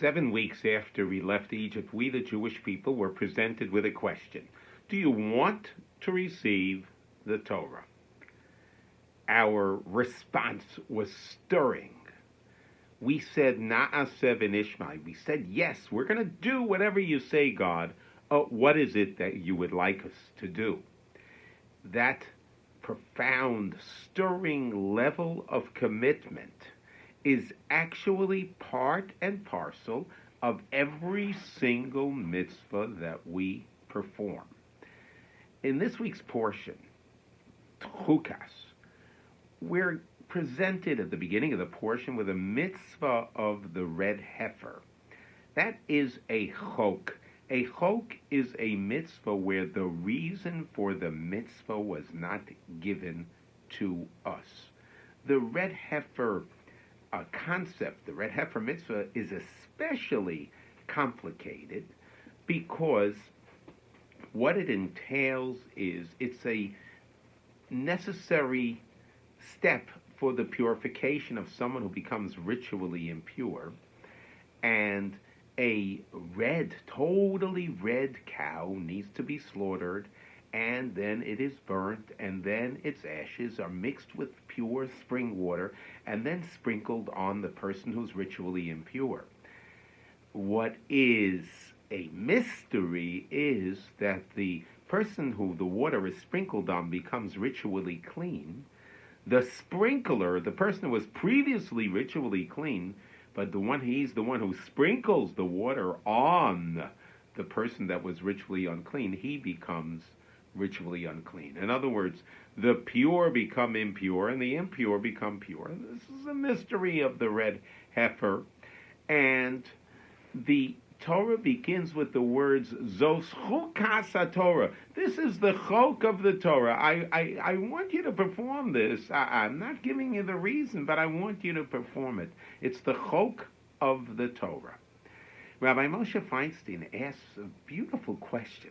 7 weeks after we left Egypt, we, the Jewish people, were presented with a question. Do you want to receive the Torah? Our response was stirring. We said, Na'aseh v'nishma. We said, yes, we're going to do whatever you say, God. What is it that you would like us to do? That profound, stirring level of commitment is actually part and parcel of every single mitzvah that we perform. In this week's portion, Chukas, we're presented at the beginning of the portion with a mitzvah of the red heifer. That is a chok. A chok is a mitzvah where the reason for the mitzvah was not given to us. The red heifer concept, the red heifer mitzvah, is especially complicated because what it entails is it's a necessary step for the purification of someone who becomes ritually impure, and a totally red cow needs to be slaughtered, and then it is burnt, and then its ashes are mixed with pure spring water and then sprinkled on the person who's ritually impure. What is a mystery is that the person who the water is sprinkled on becomes ritually clean. The sprinkler, the person who was previously ritually clean, but he's the one who sprinkles the water on the person that was ritually unclean, he becomes ritually unclean. In other words, the pure become impure and the impure become pure. This is a mystery of the red heifer. And the Torah begins with the words Zos chukas haTorah. This is the chok of the Torah. I want you to perform this. I'm not giving you the reason, but I want you to perform it. It's the chok of the Torah. Rabbi Moshe Feinstein asks a beautiful question.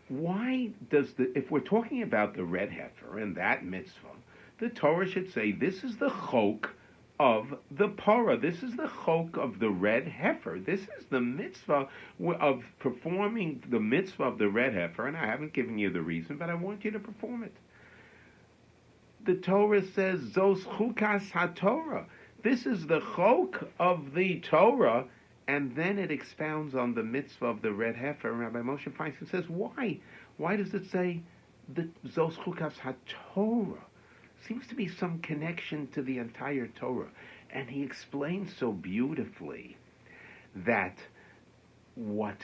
Why if we're talking about the red heifer and that mitzvah, the Torah should say this is the chok of the parah. This is the chok of the red heifer. This is the mitzvah of performing the mitzvah of the red heifer, and I haven't given you the reason, but I want you to perform it. The Torah says, Zos chukas haTorah. This is the chok of the Torah, and then it expounds on the mitzvah of the red heifer. Rabbi Moshe Feinstein says, why? Why does it say the Zos chukas haTorah? Seems to be some connection to the entire Torah. And he explains so beautifully that what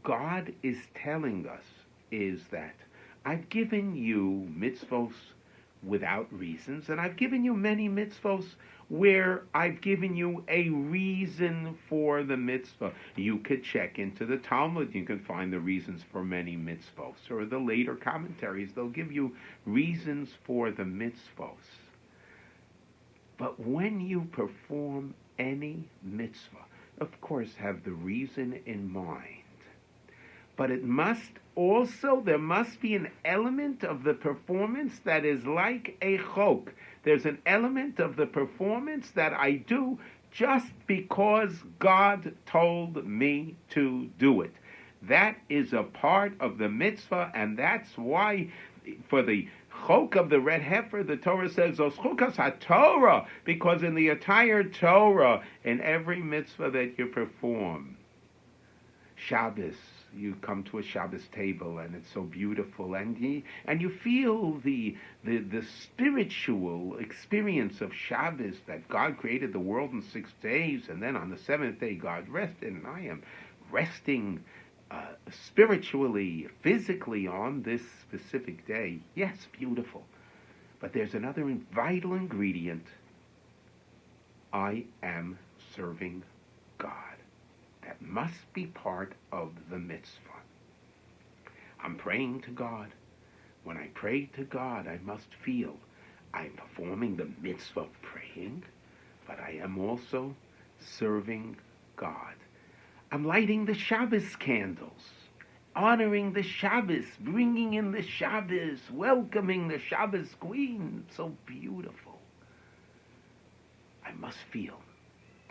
God is telling us is that I've given you mitzvos without reasons, and I've given you many mitzvos where I've given you a reason for the mitzvah. You could check into the Talmud, you can find the reasons for many mitzvos, or the later commentaries, they'll give you reasons for the mitzvos. But when you perform any mitzvah, of course, have the reason in mind. But there must be an element of the performance that is like a chok. There's an element of the performance that I do just because God told me to do it. That is a part of the mitzvah, and that's why for the chok of the red heifer, the Torah says, Zos chukas haTorah, because in the entire Torah, in every mitzvah that you perform, Shabbos, you come to a Shabbos table and it's so beautiful, and you feel the spiritual experience of Shabbos, that God created the world in 6 days, and then on the 7th day God rested, and I am resting spiritually, physically on this specific day. Yes, beautiful. But there's another vital ingredient. I am serving God. That must be part of the mitzvah. I'm praying to God. When I pray to God, I must feel I'm performing the mitzvah of praying, but I am also serving God. I'm lighting the Shabbos candles, honoring the Shabbos, bringing in the Shabbos, welcoming the Shabbos queen. So beautiful. I must feel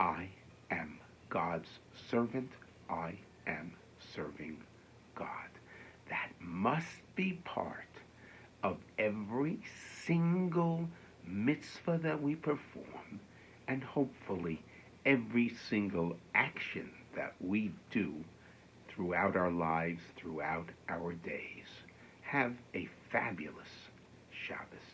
I am God's servant. I am serving God. That must be part of every single mitzvah that we perform, and hopefully every single action that we do throughout our lives, throughout our days. Have a fabulous Shabbos.